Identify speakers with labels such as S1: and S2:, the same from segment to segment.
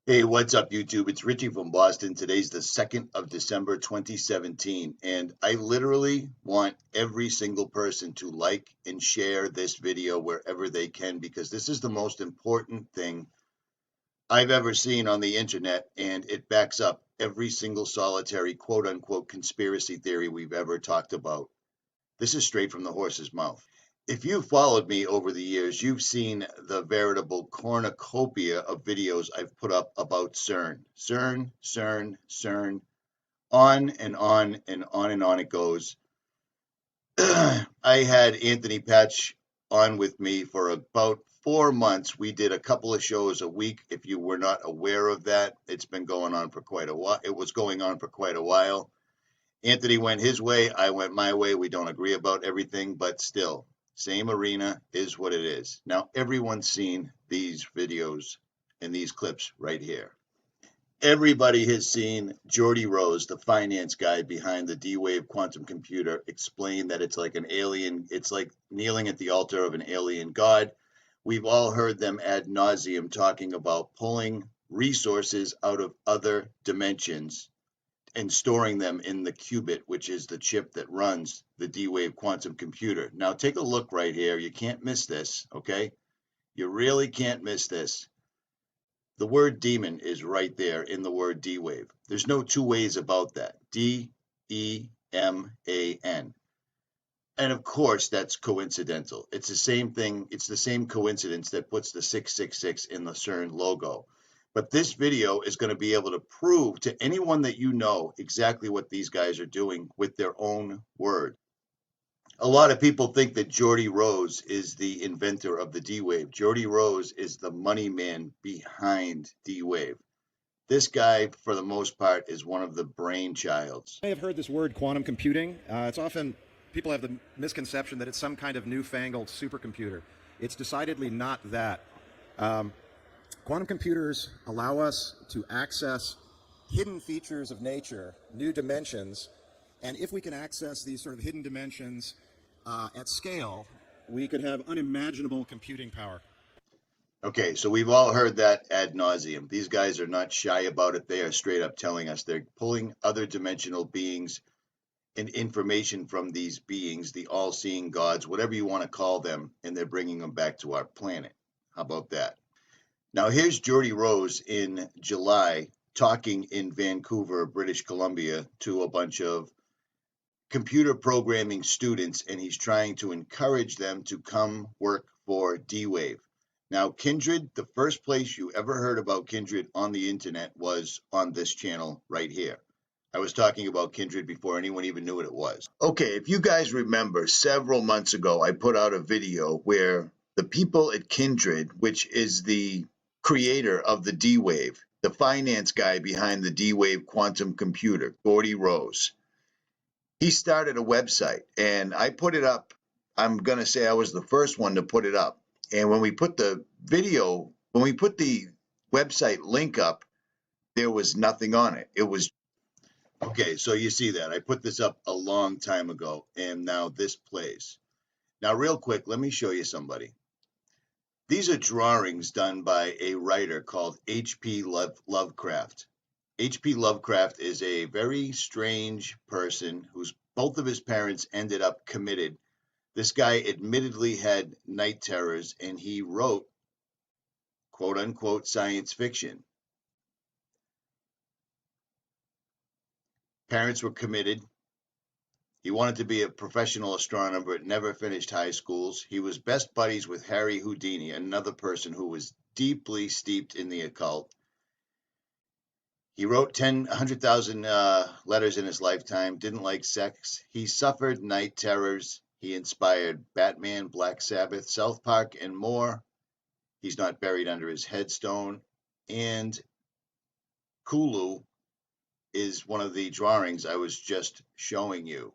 S1: Hey, what's up, YouTube? It's Richie from Boston. Today's the 2nd of December, 2017, and I literally want every single person to like and share this video wherever they can, because this is the most important thing I've ever seen on the internet, and it backs up every single solitary quote-unquote conspiracy theory we've ever talked about. This is straight from the horse's mouth. If you've followed me over the years, you've seen the veritable cornucopia of videos I've put up about CERN. CERN, on and on and on and on it goes. I had 𝗦𝗵𝗿𝗶𝗍 on with me for about 4 months. We did a couple of shows a week. If you were not aware of that, it's been going on for quite a while. It was going on for quite a while. Anthony went his way, I went my way. We don't agree about everything, but still, same arena is what it is. Now, everyone's seen these videos and these clips right here. Everybody has seen Geordie Rose, the finance guy behind the D-Wave quantum computer, explain that it's like an alien, it's like kneeling at the altar of an alien god. We've all heard them ad nauseum talking about pulling resources out of other dimensions and storing them in the qubit, which is the chip that runs the D-Wave quantum computer. Now, take a look right here. You can't miss this, okay? You really can't miss this. The word demon is right there in the word D-Wave. There's no two ways about that. D-E-M-A-N. And of course, that's coincidental. It's the same thing. It's the same coincidence that puts the 666 in the CERN logo. But this video is going to be able to prove to anyone that you know exactly what these guys are doing with their own word. A lot of people think that Geordie Rose is the inventor of the D-Wave. Geordie Rose is the money man behind D-Wave. This guy, for the most part, is one of the brainchilds.
S2: I have heard this word quantum computing. It's often, people have the misconception that it's some kind of newfangled supercomputer. It's decidedly not that. Quantum computers allow us to access hidden features of nature, new dimensions, and if we can access these sort of hidden dimensions at scale, we could have unimaginable computing power.
S1: Okay, so we've all heard that ad nauseum. These guys are not shy about it. They are straight up telling us they're pulling other dimensional beings and information from these beings, the all-seeing gods, whatever you want to call them, and they're bringing them back to our planet. How about that? Now, here's Geordie Rose in July talking in Vancouver, British Columbia, to a bunch of computer programming students, and he's trying to encourage them to come work for D-Wave. Now, Kindred, the first place you ever heard about Kindred on the internet was on this channel right here. I was talking about Kindred before anyone even knew what it was. Okay, if you guys remember, several months ago, I put out a video where the people at Kindred, which is the creator of the D-Wave, the finance guy behind the D-Wave quantum computer, Geordie Rose, he started a website, and I put it up. I'm going to say I was the first one to put it up. And when we put the video, when we put the website link up, there was nothing on it. It was, okay, so you see that. I put this up a long time ago, and now this plays. Now, real quick, let me show you somebody. These are drawings done by a writer called H.P. Lovecraft. H.P. Lovecraft is a very strange person whose both of his parents ended up committed. This guy admittedly had night terrors, and he wrote, quote-unquote, science fiction. Parents were committed. He wanted to be a professional astronomer, but never finished high schools. He was best buddies with Harry Houdini, another person who was deeply steeped in the occult. He wrote 100,000 letters in his lifetime, didn't like sex. He suffered night terrors. He inspired Batman, Black Sabbath, South Park, and more. He's not buried under his headstone. And Cthulhu is one of the drawings I was just showing you.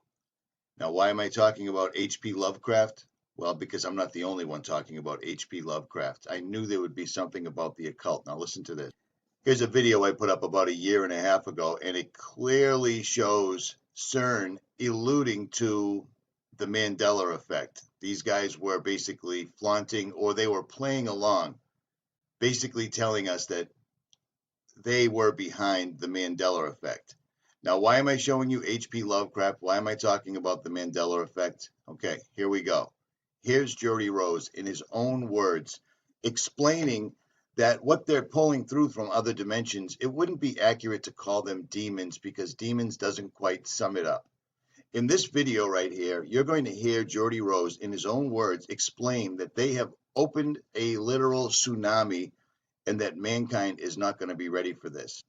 S1: Now, why am I talking about H.P. Lovecraft? Well, because I'm not the only one talking about H.P. Lovecraft. I knew there would be something about the occult. Now, listen to this. Here's a video I put up about a year and a half ago, and it clearly shows CERN alluding to the Mandela effect. These guys were basically flaunting, or they were playing along, basically telling us that they were behind the Mandela effect. Now, why am I showing you H.P. Lovecraft? Why am I talking about the Mandela effect? Okay, here we go. Here's Geordie Rose in his own words explaining that what they're pulling through from other dimensions, it wouldn't be accurate to call them demons because demons doesn't quite sum it up. In this video right here, you're going to hear Geordie Rose in his own words explain that they have opened a literal tsunami and that mankind is not going to be ready for this.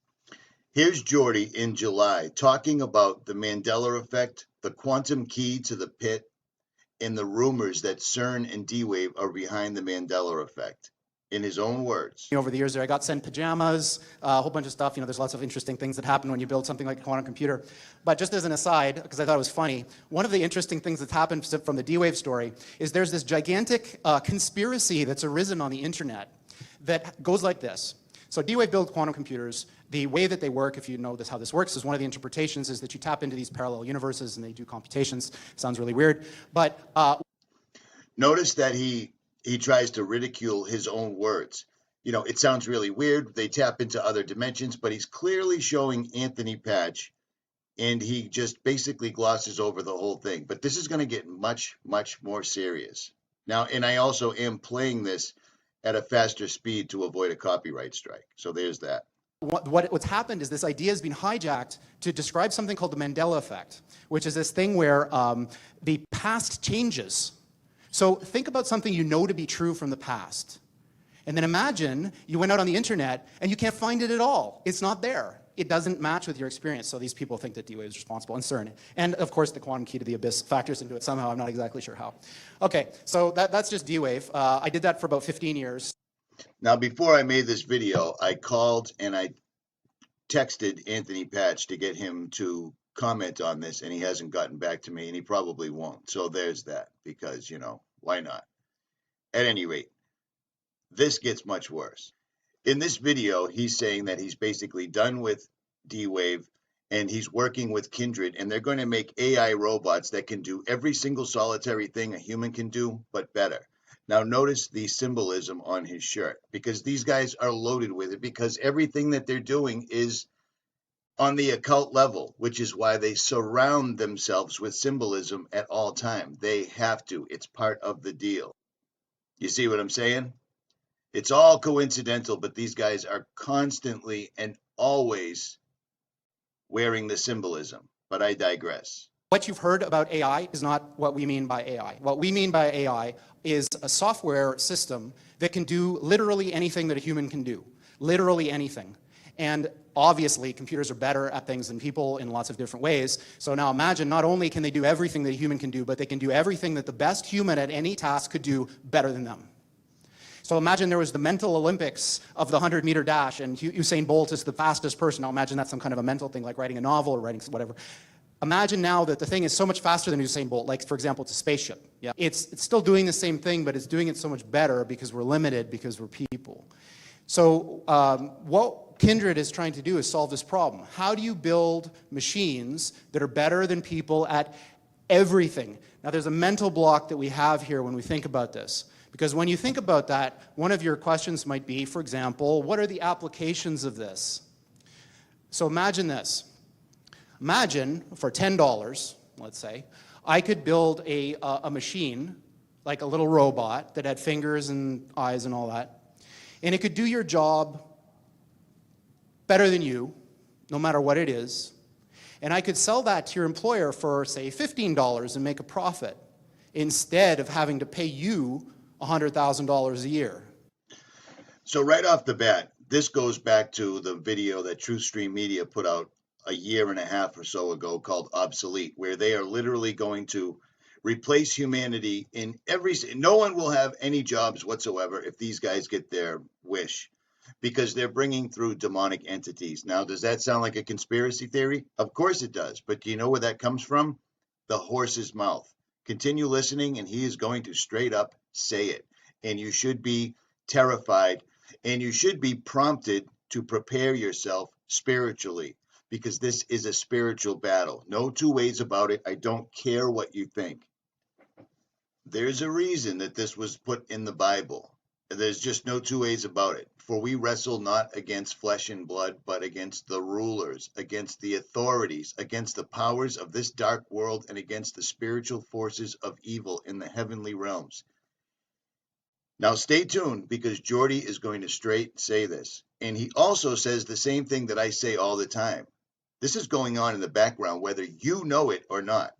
S1: Here's Geordie in July talking about the Mandela effect, the quantum key to the pit, and the rumors that CERN and D-Wave are behind the Mandela effect. In his own words.
S3: Over the years there, I got sent pajamas, a whole bunch of stuff. There's lots of interesting things that happen when you build something like a quantum computer. But just as an aside, because I thought it was funny, one of the interesting things that's happened from the D-Wave story is there's this gigantic conspiracy that's arisen on the internet that goes like this. So D-Wave builds quantum computers. The way that they work, if you know how this works, is one of the interpretations is that you tap into these parallel universes and they do computations. Sounds really weird, but...
S1: Notice that he tries to ridicule his own words. It sounds really weird. They tap into other dimensions, but he's clearly showing 𝗵𝗵𝗿𝗍, and he just basically glosses over the whole thing. But this is going to get much, much more serious. Now, and I also am playing this at a faster speed to avoid a copyright strike. So there's that.
S3: What's happened is this idea has been hijacked to describe something called the Mandela effect, which is this thing where the past changes. So think about something you know to be true from the past. And then imagine you went out on the internet and you can't find it at all. It's not there. It doesn't match with your experience. So these people think that D-Wave is responsible and CERN. And of course the quantum key to the abyss factors into it somehow. I'm not exactly sure how. Okay, so that's just D-Wave. I did that for about 15 years.
S1: Now, before I made this video, I called and I texted 𝗵𝗵𝗿𝗍 to get him to comment on this, and he hasn't gotten back to me, and he probably won't. So there's that, because, why not? At any rate, this gets much worse. In this video, he's saying that he's basically done with D-Wave, and he's working with Kindred, and they're going to make AI robots that can do every single solitary thing a human can do, but better. Now, notice the symbolism on his shirt, because these guys are loaded with it, because everything that they're doing is on the occult level, which is why they surround themselves with symbolism at all time. They have to. It's part of the deal. You see what I'm saying? It's all coincidental, but these guys are constantly and always wearing the symbolism. But I digress.
S3: What you've heard about AI is not what we mean by AI. What we mean by AI is a software system that can do literally anything that a human can do. Literally anything. And obviously, computers are better at things than people in lots of different ways. So now imagine, not only can they do everything that a human can do, but they can do everything that the best human at any task could do better than them. So imagine there was the mental Olympics of the 100-meter dash, and Usain Bolt is the fastest person. Now imagine that's some kind of a mental thing, like writing a novel or writing whatever. Imagine now that the thing is so much faster than Usain Bolt, like, for example, it's a spaceship. Yeah. It's still doing the same thing, but it's doing it so much better because we're limited, because we're people. So what Kindred is trying to do is solve this problem. How do you build machines that are better than people at everything? Now, there's a mental block that we have here when we think about this. Because when you think about that, one of your questions might be, for example, what are the applications of this? So imagine this. Imagine for $10, let's say, I could build a machine, like a little robot that had fingers and eyes and all that, and it could do your job better than you, no matter what it is, and I could sell that to your employer for, say, $15 and make a profit, instead of having to pay you $100,000 a year.
S1: So right off the bat, this goes back to the video that TruthStream Media put out a year and a half or so ago called Obsolete, where they are literally going to replace humanity in no one will have any jobs whatsoever if these guys get their wish, because they're bringing through demonic entities. Now, does that sound like a conspiracy theory? Of course it does. But do you know where that comes from? The horse's mouth. Continue listening, and he is going to straight up say it. And you should be terrified, and you should be prompted to prepare yourself spiritually, because this is a spiritual battle. No two ways about it. I don't care what you think. There's a reason that this was put in the Bible. There's just no two ways about it. For we wrestle not against flesh and blood, but against the rulers, against the authorities, against the powers of this dark world, and against the spiritual forces of evil in the heavenly realms. Now stay tuned, because Geordie is going to straight say this. And he also says the same thing that I say all the time. This is going on in the background, whether you know it or not.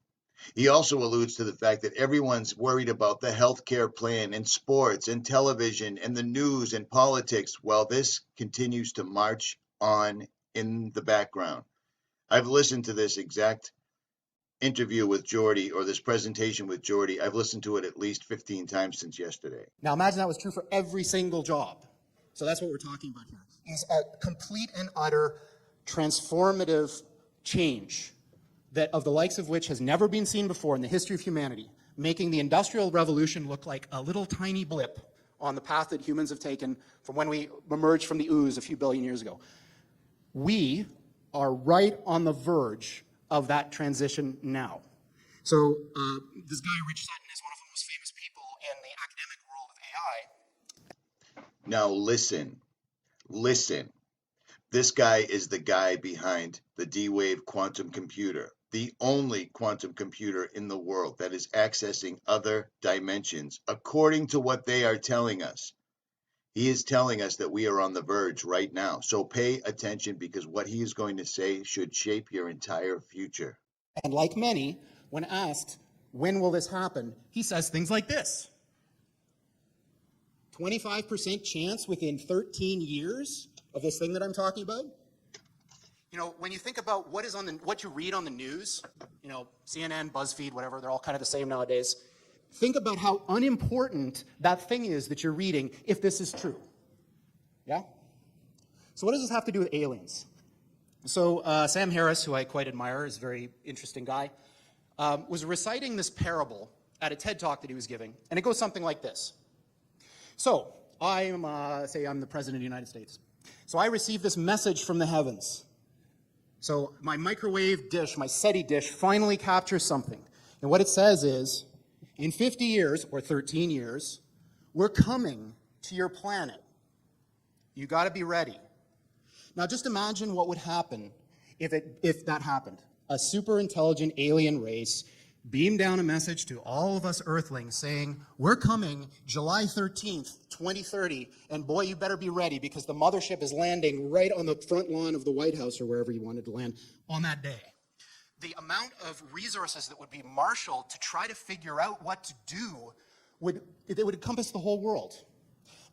S1: He also alludes to the fact that everyone's worried about the healthcare plan and sports and television and the news and politics, while this continues to march on in the background. I've listened to this exact interview with Geordie, or this presentation with Geordie. I've listened to it at least 15 times since yesterday.
S3: Now imagine that was true for every single job. So that's what we're talking about here, is a complete and utter transformative change that of the likes of which has never been seen before in the history of humanity, making the Industrial Revolution look like a little tiny blip on the path that humans have taken from when we emerged from the ooze a few billion years ago. We are right on the verge of that transition now. So this guy, Rich Sutton, is one of the most famous people in the academic world of AI.
S1: Now listen. This guy is the guy behind the D-Wave quantum computer, the only quantum computer in the world that is accessing other dimensions, according to what they are telling us. He is telling us that we are on the verge right now. So pay attention, because what he is going to say should shape your entire future.
S3: And like many, when asked, when will this happen, he says things like this. 25% chance within 13 years of this thing that I'm talking about. You know, when you think about what you read on the news, you know, CNN, BuzzFeed, whatever, they're all kind of the same nowadays. Think about how unimportant that thing is that you're reading if this is true. Yeah? So what does this have to do with aliens? So Sam Harris, who I quite admire, is a very interesting guy, was reciting this parable at a TED Talk that he was giving, and it goes something like this. So say I'm the President of the United States. So I received this message from the heavens. So my microwave dish, my SETI dish, finally captures something. And what it says is, in 50 years, or 13 years, we're coming to your planet. You got to be ready. Now just imagine what would happen if that happened. A super intelligent alien race beamed down a message to all of us Earthlings saying, we're coming July 13th, 2030, and boy, you better be ready, because the mothership is landing right on the front lawn of the White House, or wherever you wanted to land, on that day. The amount of resources that would be marshaled to try to figure out what to do would encompass the whole world.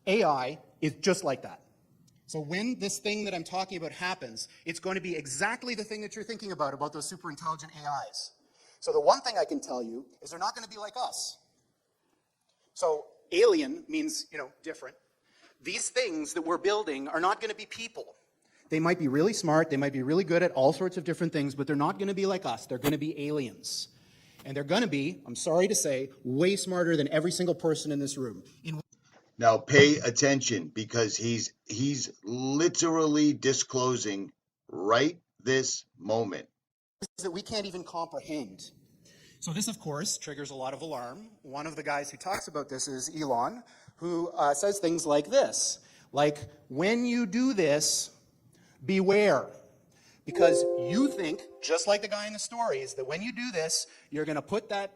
S3: AI is just like that. So when this thing that I'm talking about happens, it's going to be exactly the thing that you're thinking about those super intelligent AIs. So the one thing I can tell you is they're not going to be like us. So alien means, you know, different. These things that we're building are not going to be people. They might be really smart, they might be really good at all sorts of different things, but they're not going to be like us. They're going to be aliens. And they're going to be, I'm sorry to say, way smarter than every single person in this room.
S1: Now pay attention, because he's literally disclosing right this moment
S3: that we can't even comprehend. So this, of course, triggers a lot of alarm. One of the guys who talks about this is Elon, who says things like this, like, when you do this, beware. Because you think, just like the guy in the stories, that when you do this, you're going to put that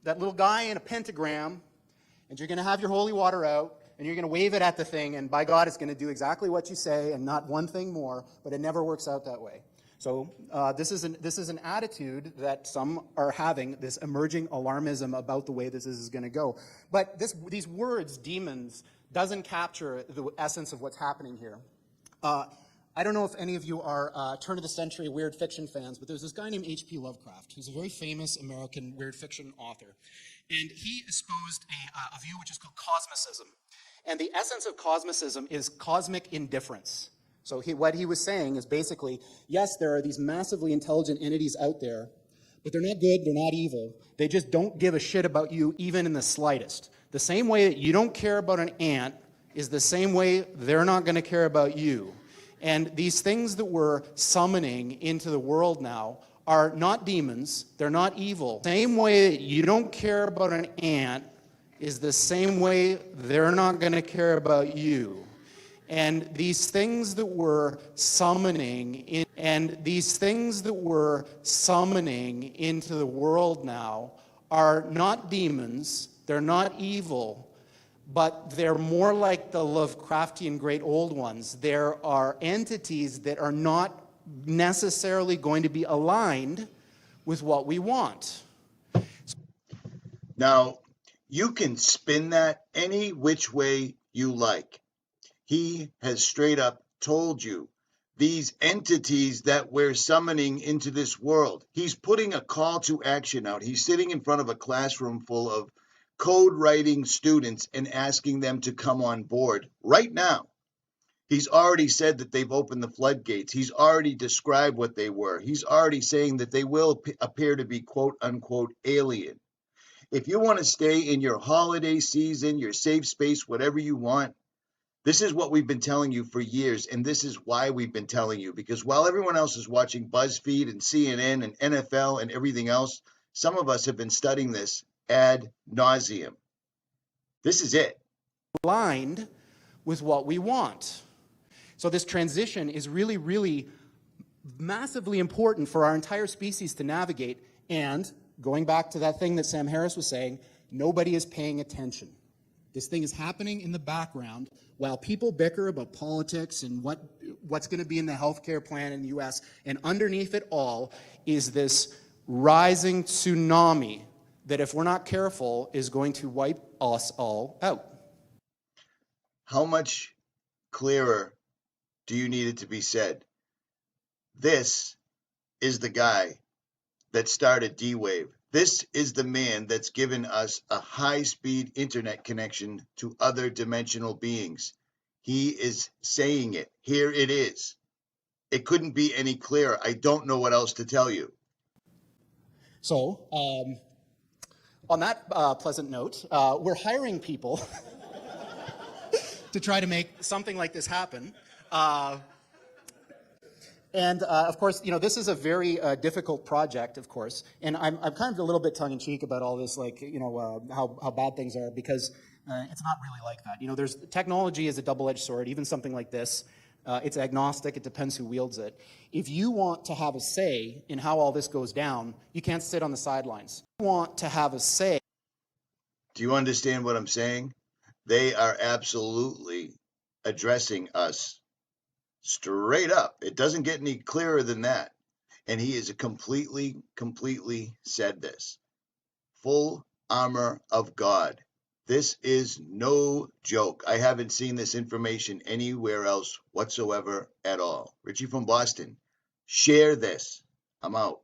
S3: little guy in a pentagram, and you're going to have your holy water out, and you're going to wave it at the thing, and by God, it's going to do exactly what you say and not one thing more, but it never works out that way. So this is an attitude that some are having, this emerging alarmism about the way this is going to go. But these words, demons, doesn't capture the essence of what's happening here. I don't know if any of you are turn-of-the-century weird fiction fans, but there's this guy named H.P. Lovecraft, who's a very famous American weird fiction author. And he espoused a view which is called cosmicism. And the essence of cosmicism is cosmic indifference. So what he was saying is basically, yes, there are these massively intelligent entities out there, but they're not good, they're not evil. They just don't give a shit about you even in the slightest. The same way that you don't care about an ant is the same way they're not going to care about you. And these things that we're summoning into the world now are not demons, they're not evil. Same way that you don't care about an ant is the same way they're not going to care about you. And these things that we're summoning into the world now are not demons, they're not evil, but they're more like the Lovecraftian great old ones. There are entities that are not necessarily going to be aligned with what we want.
S1: Now, you can spin that any which way you like. He has straight up told you these entities that we're summoning into this world. He's putting a call to action out. He's sitting in front of a classroom full of code writing students and asking them to come on board right now. He's already said that they've opened the floodgates. He's already described what they were. He's already saying that they will appear to be quote unquote alien. If you want to stay in your holiday season, your safe space, whatever you want, this is what we've been telling you for years, and this is why we've been telling you, because while everyone else is watching BuzzFeed and CNN and NFL and everything else, some of us have been studying this ad nauseum. This is it.
S3: Aligned with what we want. So this transition is really, really massively important for our entire species to navigate. And going back to that thing that Sam Harris was saying, nobody is paying attention. This thing is happening in the background while people bicker about politics and what's going to be in the healthcare plan in the US. And underneath it all is this rising tsunami that, if we're not careful, is going to wipe us all out.
S1: How much clearer do you need it to be said? This is the guy that started D-Wave. This is the man that's given us a high-speed internet connection to other dimensional beings. He is saying it. Here it is. It couldn't be any clearer. I don't know what else to tell you.
S3: So, on that pleasant note, we're hiring people to try to make something like this happen. And of course, you know, this is a very difficult project, of course. And I'm kind of a little bit tongue-in-cheek about all this, like, you know, how bad things are, because it's not really like that. You know, technology is a double-edged sword. Even something like this, it's agnostic. It depends who wields it. If you want to have a say in how all this goes down, you can't sit on the sidelines. You want to have a say.
S1: Do you understand what I'm saying? They are absolutely addressing us straight up. It doesn't get any clearer than that. And he is completely said this. Full armor of God. This is no joke. I haven't seen this information anywhere else whatsoever at all. Richie from Boston, share this. I'm out.